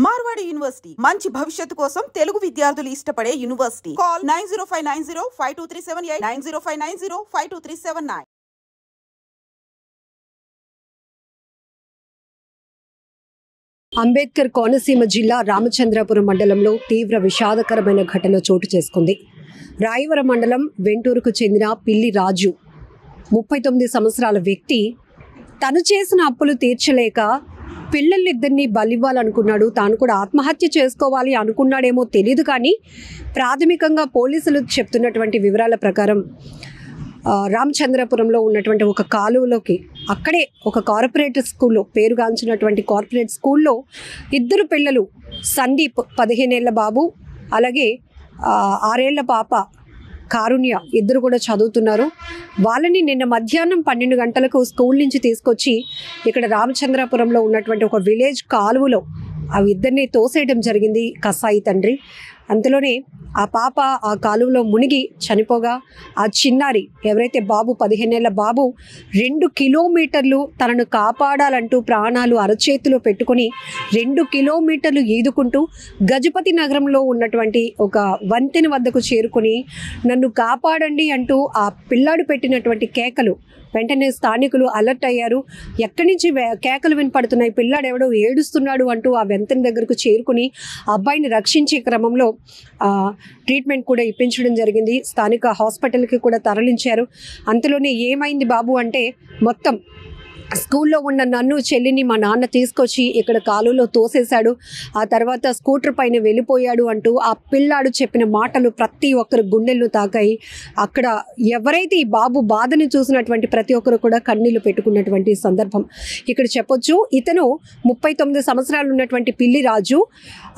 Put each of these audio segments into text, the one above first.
Marwadi university మంచి భవిష్యత్తు కోసం తెలుగు విద్యార్థులు ఇష్టపడే యూనివర్సిటీ. కాల్ 9059052378 9059052379. అంబేద్కర్ కోనసీమ జిల్లా రామచంద్రాపురం మండలంలో తీవ్ర విషాదకరమైన ఘటన చోటు చేసుకుంది. రాయవరం మండలం వెంటూరుకు చెందిన పిల్లి రాజు 39 సంవత్సరాల వ్యక్తి తను చేసిన అప్పులు తీర్చలేక పిల్లలిద్దరినీ బలివ్వాలనుకున్నాడు. తాను కూడా ఆత్మహత్య చేసుకోవాలి అనుకున్నాడేమో తెలియదు, కానీ ప్రాథమికంగా పోలీసులు చెప్తున్నటువంటి వివరాల ప్రకారం రామచంద్రపురంలో ఉన్నటువంటి ఒక కాలువలోకి, అక్కడే ఒక కార్పొరేట్ స్కూల్లో, పేరుగాంచినటువంటి కార్పొరేట్ స్కూల్లో ఇద్దరు పిల్లలు, సందీప్ 15 ఏళ్ల బాబు, అలాగే 6 ఏళ్ల పాప కారుణ్య, ఇద్దరు కూడా చదువుతున్నారు. వాళ్ళని నిన్న మధ్యాహ్నం 12 గంటలకు స్కూల్ నుంచి తీసుకొచ్చి ఇక్కడ రామచంద్రపురంలో ఉన్నటువంటి ఒక విలేజ్ కాలువలో అవి ఇద్దరిని తోసేయడం జరిగింది కసాయి తండ్రి. అంతలోనే ఆ పాప ఆ కాలువలో మునిగి చనిపోగా, ఆ చిన్నారి ఎవరైతే బాబు 15 ఏళ్ల బాబు 2 కిలోమీటర్లు తనను కాపాడాలంటూ ప్రాణాలు అరచేతిలో పెట్టుకొని 2 కిలోమీటర్లు ఈదుకుంటూ గజపతి నగరంలో ఉన్నటువంటి ఒక వంతెన వద్దకు చేరుకొని నన్ను కాపాడండి అంటూ ఆ పిల్లాడు పెట్టినటువంటి కేకలు వెంటనే స్థానికులు అలర్ట్ అయ్యారు. ఎక్కడి నుంచి కేకలు వినపడుతున్నాయి, పిల్లాడు ఎవడో ఏడుస్తున్నాడు అంటూ ఆ వంతెన దగ్గరకు చేరుకుని అబ్బాయిని రక్షించే క్రమంలో ట్రీట్మెంట్ కూడా ఇప్పించడం జరిగింది. స్థానిక హాస్పిటల్కి కూడా తరలించారు. అంతలోనే ఏమైంది బాబు అంటే, మొత్తం స్కూల్లో ఉన్న నన్ను, చెల్లిని మా నాన్న తీసుకొచ్చి ఇక్కడ కాలువలో తోసేశాడు, ఆ తర్వాత స్కూటర్ పైన వెళ్ళిపోయాడు అంటూ ఆ పిల్లాడు చెప్పిన మాటలు ప్రతి ఒక్కరు గుండెలను తాకాయి. అక్కడ ఎవరైతే ఈ బాబు బాధని చూసినటువంటి ప్రతి ఒక్కరు కూడా కన్నీళ్లు పెట్టుకున్నటువంటి సందర్భం ఇక్కడ చెప్పొచ్చు. ఇతను 39 సంవత్సరాలు ఉన్నటువంటి పిల్లి రాజు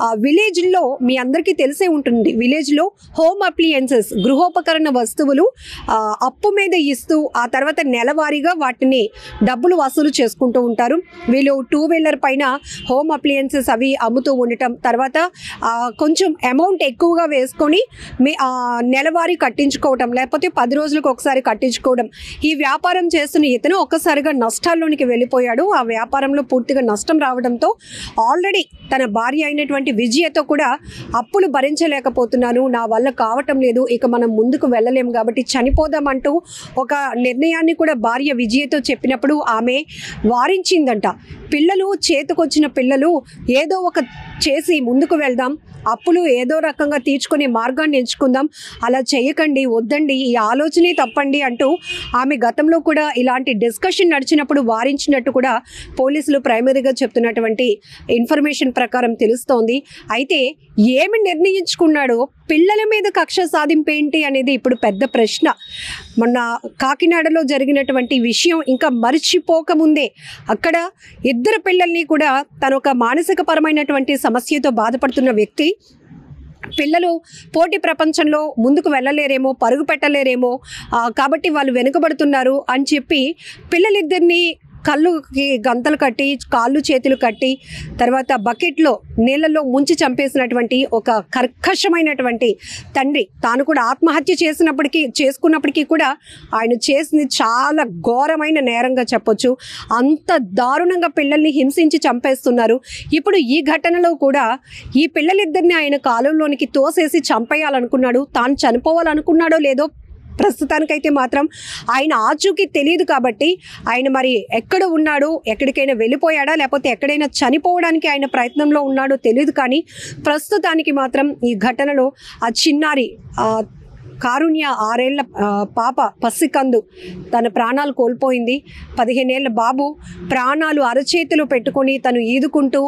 ఆ విలేజ్లో, మీ అందరికీ తెలిసే ఉంటుంది, విలేజ్లో హోమ్ అప్లియన్సెస్, గృహోపకరణ వస్తువులు అప్పు మీద ఇస్తూ ఆ తర్వాత నెలవారీగా వాటిని డబ్బులు వసూలు చేసుకుంటూ ఉంటారు. వీళ్ళు 2 వీలర్ పైన హోమ్ అప్లియన్సెస్ అవి అమ్ముతూ ఉండటం, తర్వాత కొంచెం అమౌంట్ ఎక్కువగా వేసుకొని నెలవారీ కట్టించుకోవటం, లేకపోతే 10 రోజులకు ఒకసారి కట్టించుకోవడం, ఈ వ్యాపారం చేస్తున్న ఇతను ఒక్కసారిగా నష్టాల్లోనికి వెళ్ళిపోయాడు. ఆ వ్యాపారంలో పూర్తిగా నష్టం రావడంతో ఆల్రెడీ తన భార్య అయినటువంటి విజయతో కూడా అప్పులు భరించలేకపోతున్నాను, నా వల్ల కావటం లేదు, ఇక మనం ముందుకు వెళ్ళలేము కాబట్టి చనిపోదామంటూ ఒక నిర్ణయాన్ని కూడా భార్య విజయతో చెప్పినప్పుడు ఆమె వారించిందంట. పిల్లలు చేతికొచ్చిన పిల్లలు ఏదో ఒక చేసి ముందుకు వెళ్దాం, అప్పులు ఏదో రకంగా తీర్చుకునే మార్గాన్ని ఎంచుకుందాం, అలా చేయకండి, వద్దండి, ఈ ఆలోచనే తప్పండి అంటూ ఆమె గతంలో కూడా ఇలాంటి డిస్కషన్ నడిచినప్పుడు వారించినట్టు కూడా పోలీసులు ప్రైమరీగా చెప్తున్నటువంటి ఇన్ఫర్మేషన్ ప్రకారం తెలుస్తోంది. అయితే ఏమి నిర్ణయించుకున్నాడో, పిల్లల మీద కక్ష సాధింపేంటి అనేది ఇప్పుడు పెద్ద ప్రశ్న. మొన్న కాకినాడలో జరిగినటువంటి విషయం ఇంకా మర్చిపోకముందే అక్కడ ఇద్దరు పిల్లల్ని కూడా తను ఒక మానసిక పరమైనటువంటి సమస్యతో బాధపడుతున్న వ్యక్తి, పిల్లలు పోటీ ప్రపంచంలో ముందుకు వెళ్ళలేరేమో, పరుగు పెట్టలేరేమో, కాబట్టి వాళ్ళు వెనుకబడుతున్నారు అని చెప్పి పిల్లలిద్దరినీ కళ్ళుకి గంతలు కట్టి, కాళ్ళు చేతులు కట్టి, తర్వాత బకెట్లో నీళ్ళల్లో ముంచి చంపేసినటువంటి ఒక కర్కశమైనటువంటి తండ్రి. తాను కూడా ఆత్మహత్య చేసుకున్నప్పటికీ కూడా ఆయన చేసింది చాలా ఘోరమైన నేరంగా చెప్పొచ్చు. అంత దారుణంగా పిల్లల్ని హింసించి చంపేస్తున్నారు. ఇప్పుడు ఈ ఘటనలో కూడా ఈ పిల్లలిద్దరిని ఆయన కాలువలోనికి తోసేసి చంపేయాలనుకున్నాడు. తాను చనిపోవాలనుకున్నాడో లేదో ప్రస్తుతానికైతే మాత్రం ఆయన ఆచూకీ తెలియదు. కాబట్టి ఆయన మరి ఎక్కడ ఉన్నాడు, ఎక్కడికైనా వెళ్ళిపోయాడా, లేకపోతే ఎక్కడైనా చనిపోవడానికి ఆయన ప్రయత్నంలో ఉన్నాడో తెలియదు. కానీ ప్రస్తుతానికి మాత్రం ఈ ఘటనలో ఆ చిన్నారి కారుణ్య 6 ఏళ్ల పాప పసికందు తన ప్రాణాలు కోల్పోయింది. 15 ఏళ్ల బాబు ప్రాణాలు అరచేతిలో పెట్టుకొని తను ఈదుకుంటూ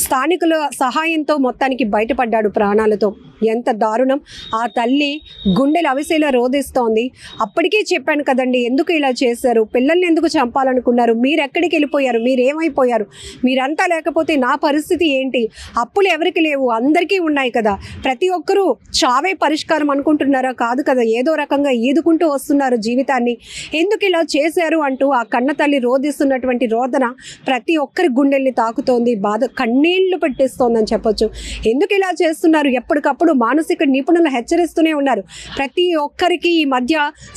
స్థానికుల సహాయంతో మొత్తానికి బయటపడ్డాడు ప్రాణాలతో. ఎంత దారుణం! ఆ తల్లి గుండెలు అవిసేలా రోధిస్తోంది. అప్పటికే చెప్పాను కదండి, ఎందుకు ఇలా చేశారు, పిల్లల్ని ఎందుకు చంపాలనుకున్నారు, మీరు ఎక్కడికి వెళ్ళిపోయారు, మీరేమైపోయారు, మీరంతా లేకపోతే నా పరిస్థితి ఏంటి, అప్పులు ఎవరికి లేవు, అందరికీ ఉన్నాయి కదా, ప్రతి ఒక్కరూ చావే పరిష్కారం అనుకుంటున్నారా, కాదు కదా, ఏదో రకంగా ఈదుకుంటూ వస్తున్నారు జీవితాన్ని, ఎందుకు ఇలా చేశారు అంటూ ఆ కన్న తల్లి రోధిస్తున్నటువంటి రోదన ప్రతి ఒక్కరి గుండెల్ని తాకుతోంది, బాధ కన్నీళ్లు పెట్టేస్తోందని చెప్పొచ్చు. ఎందుకు ఇలా చేస్తున్నారు, ఎప్పటికప్పుడు ఎప్పటికప్పుడు మానసిక నిపుణులు హెచ్చరిస్తూనే ఉన్నారు. ప్రతి ఒక్కరికి ఈ మధ్య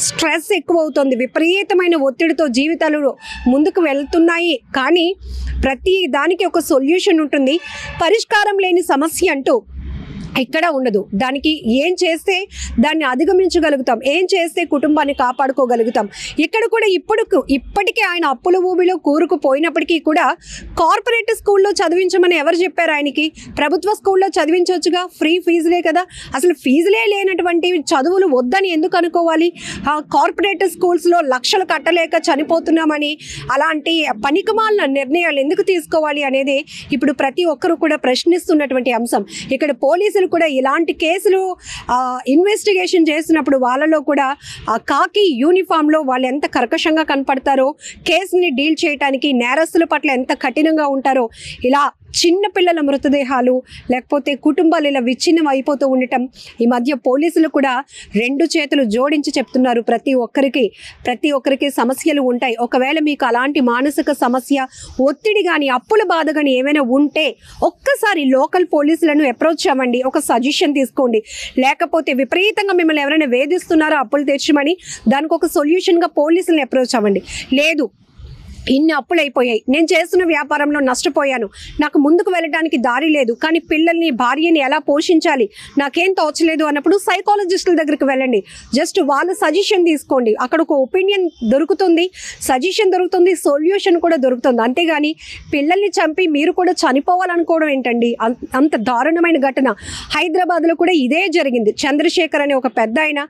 స్ట్రెస్ ఎక్కువ అవుతుంది, విపరీతమైన ఒత్తిడితో జీవితాలు ముందుకు వెళ్తున్నాయి. కానీ ప్రతి దానికి ఒక సొల్యూషన్ ఉంటుంది. పరిష్కారం లేని సమస్య అంటూ ఇక్కడ ఉండదు. దానికి ఏం చేస్తే దాన్ని అధిగమించగలుగుతాం, ఏం చేస్తే కుటుంబాన్ని కాపాడుకోగలుగుతాం. ఇక్కడ కూడా ఇప్పటికే ఆయన అప్పుల ఊబిలో కూరుకుపోయినప్పటికీ కూడా కార్పొరేట్ స్కూల్లో చదివించమని ఎవరు చెప్పారు ఆయనకి? ప్రభుత్వ స్కూల్లో చదివించవచ్చుగా, ఫ్రీ ఫీజులే కదా. అసలు ఫీజులే లేనటువంటి చదువులు వద్దని ఎందుకు అనుకోవాలి? కార్పొరేట్ స్కూల్స్లో లక్షలు కట్టలేక చనిపోతున్నామని అలాంటి పనికిమాలిన నిర్ణయాలు ఎందుకు తీసుకోవాలి అనేది ఇప్పుడు ప్రతి ఒక్కరు కూడా ప్రశ్నిస్తున్నటువంటి అంశం. ఇక్కడ పోలీసులు కూడా ఇలాంటి కేసులు ఇన్వెస్టిగేషన్ చేసినప్పుడు వాళ్ళలో కూడా కాకి యూనిఫామ్లో వాళ్ళు ఎంత కర్కశంగా కనపడతారో, కేసుని డీల్ చేయడానికి నేరస్తుల పట్ల ఎంత కఠినంగా ఉంటారో, ఇలా చిన్న పిల్లల మృతదేహాలు లేకపోతే కుటుంబాలు ఇలా విచ్ఛిన్నం అయిపోతూ ఉండటం ఈ మధ్య పోలీసులు కూడా రెండు చేతులు జోడించి చెప్తున్నారు. ప్రతి ఒక్కరికి సమస్యలు ఉంటాయి. ఒకవేళ మీకు అలాంటి మానసిక సమస్య, ఒత్తిడి కానీ అప్పుల బాధ కానీ ఏమైనా ఉంటే ఒక్కసారి లోకల్ పోలీసులను అప్రోచ్ అవ్వండి, ఒక సజెషన్ తీసుకోండి. లేకపోతే విపరీతంగా మిమ్మల్ని ఎవరైనా వేధిస్తున్నారో అప్పులు తెచ్చమని దానికి ఒక సొల్యూషన్గా పోలీసులను అప్రోచ్ అవ్వండి. లేదు ఇన్ని అప్పులు అయిపోయాయి, నేను చేస్తున్న వ్యాపారంలో నష్టపోయాను, నాకు ముందుకు వెళ్ళడానికి దారి లేదు, కానీ పిల్లల్ని భార్యని ఎలా పోషించాలి నాకేం తోచలేదు అన్నప్పుడు సైకాలజిస్టుల దగ్గరికి వెళ్ళండి. జస్ట్ వాళ్ళ సజెషన్ తీసుకోండి. అక్కడ ఒక ఒపీనియన్ దొరుకుతుంది, సజెషన్ దొరుకుతుంది, సొల్యూషన్ కూడా దొరుకుతుంది. అంతేగాని పిల్లల్ని చంపి మీరు కూడా చనిపోవాలనుకోవడం ఏంటండి? అంత దారుణమైన ఘటన హైదరాబాద్లో కూడా ఇదే జరిగింది. చంద్రశేఖర్ అనే ఒక పెద్ద ఆయన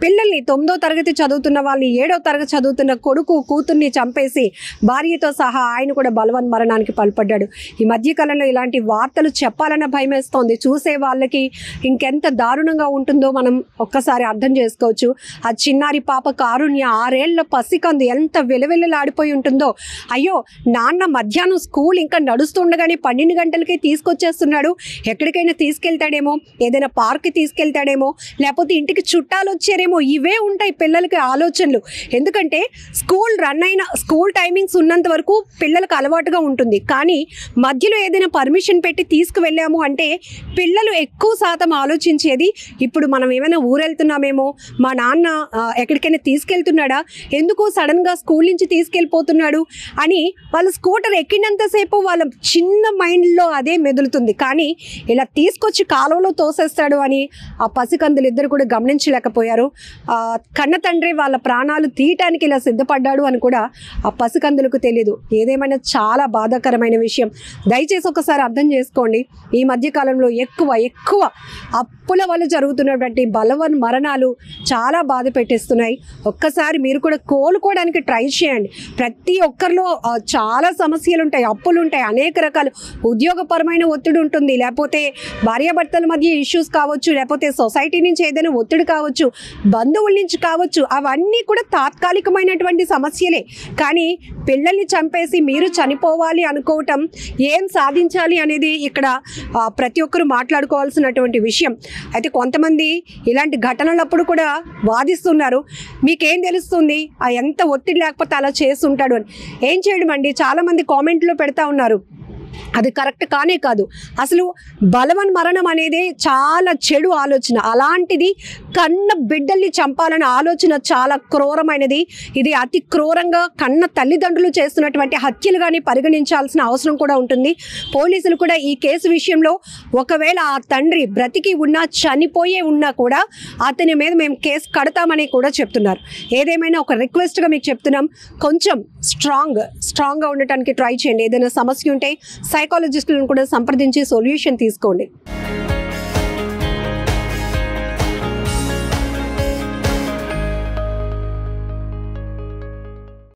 పిల్లల్ని 9వ తరగతి చదువుతున్న వాళ్ళని 7వ తరగతి చదువుతున్న కొడుకు కూతుర్ని చంపేసి భార్యతో సహా ఆయన కూడా బలవన్ మరణానికి పాల్పడ్డాడు. ఈ మధ్యకాలంలో ఇలాంటి వార్తలు చెప్పాలన్న భయం వేస్తోంది. చూసే వాళ్ళకి ఇంకెంత దారుణంగా ఉంటుందో మనం ఒక్కసారి అర్థం చేసుకోవచ్చు. ఆ చిన్నారి పాప కారుణ్య 6 ఏళ్ల పసికందు ఎంత విలవిలలాడిపోయి ఉంటుందో. అయ్యో నాన్న మధ్యాహ్నం స్కూల్ ఇంకా నడుస్తుండగానే 12 గంటలకే తీసుకొచ్చేస్తున్నాడు, ఎక్కడికైనా తీసుకెళ్తాడేమో, ఏదైనా పార్క్కి తీసుకెళ్తాడేమో, లేకపోతే ఇంటికి చుట్టాలు వచ్చారేమో, ఇవే ఉంటాయి పిల్లలకి ఆలోచనలు. ఎందుకంటే స్కూల్ టైమింగ్స్ ఉన్నంత వరకు పిల్లలకు అలవాటుగా ఉంటుంది. కానీ మధ్యలో ఏదైనా పర్మిషన్ పెట్టి తీసుకువెళ్ళాము అంటే పిల్లలు ఎక్కువ శాతం ఆలోచించేది ఇప్పుడు మనం ఏమైనా ఊరెళ్తున్నామేమో, మా నాన్న ఎక్కడికైనా తీసుకెళ్తున్నాడా, ఎందుకు సడన్గా స్కూల్ నుంచి తీసుకెళ్ళిపోతున్నాడు అని వాళ్ళు స్కూటర్ ఎక్కినంతసేపు వాళ్ళ చిన్న మైండ్లో అదే మెదులుతుంది. కానీ ఇలా తీసుకొచ్చి కాలువలో తోసేస్తాడు అని ఆ పసికందులు ఇద్దరు కూడా గమనించలేకపోయారు. కన్న తండ్రి వాళ్ళ ప్రాణాలు తీయటానికి ఇలా సిద్ధపడ్డాడు అని కూడా ఆ పసికందులకు తెలియదు. ఏదేమైనా చాలా బాధాకరమైన విషయం. దయచేసి ఒకసారి అర్థం చేసుకోండి. ఈ మధ్యకాలంలో ఎక్కువ అప్పుల వల్ల జరుగుతున్నటువంటి బలవన్ మరణాలు చాలా బాధ పెట్టేస్తున్నాయి. ఒక్కసారి మీరు కూడా కోలుకోవడానికి ట్రై చేయండి. ప్రతి ఒక్కరిలో చాలా సమస్యలు ఉంటాయి, అప్పులు ఉంటాయి, అనేక రకాలు ఉద్యోగపరమైన ఒత్తిడి ఉంటుంది, లేకపోతే భార్యాభర్తల మధ్య ఇష్యూస్ కావచ్చు, లేకపోతే సొసైటీ నుంచి ఏదైనా ఒత్తిడి కావచ్చు, బంధువుల నుంచి కావచ్చు. అవన్నీ కూడా తాత్కాలికమైనటువంటి సమస్యలే. కానీ పిల్లల్ని చంపేసి మీరు చనిపోవాలి అనుకోవటం, ఏం సాధించాలి అనేది ఇక్కడ ప్రతి ఒక్కరు మాట్లాడుకోవాల్సినటువంటి విషయం. అయితే కొంతమంది ఇలాంటి ఘటనలప్పుడు కూడా వాదిస్తున్నారు. మీకేం తెలుస్తుంది ఎంత ఒత్తిడి లేకపోతే అలా చేస్తుంటాడు అని. ఏం చేయడం అండి, చాలామంది కామెంట్లో పెడతా ఉన్నారు. అది కరెక్ట్ కానే కాదు. అసలు బలవన్ మరణం అనేది చాలా చెడు ఆలోచన. అలాంటిది కన్న బిడ్డల్ని చంపాలనే ఆలోచన చాలా క్రూరమైనది. ఇది అతి క్రూరంగా కన్న తల్లిదండ్రులు చేస్తున్నటువంటి హత్యలుగానే పరిగణించాల్సిన అవసరం కూడా ఉంటుంది. పోలీసులు కూడా ఈ కేసు విషయంలో ఒకవేళ ఆ తండ్రి బ్రతికి ఉన్నా చనిపోయే ఉన్నా కూడా అతని మీద మేము కేసు కడతామని కూడా చెప్తున్నారు. ఏదేమైనా ఒక రిక్వెస్ట్గా మీకు చెప్తున్నాం, కొంచెం స్ట్రాంగ్గా ఉండటానికి ట్రై చేయండి. ఏదైనా సమస్య ఉంటే సైకాలజిస్టులను కూడా సంప్రదించి సొల్యూషన్ తీసుకోండి.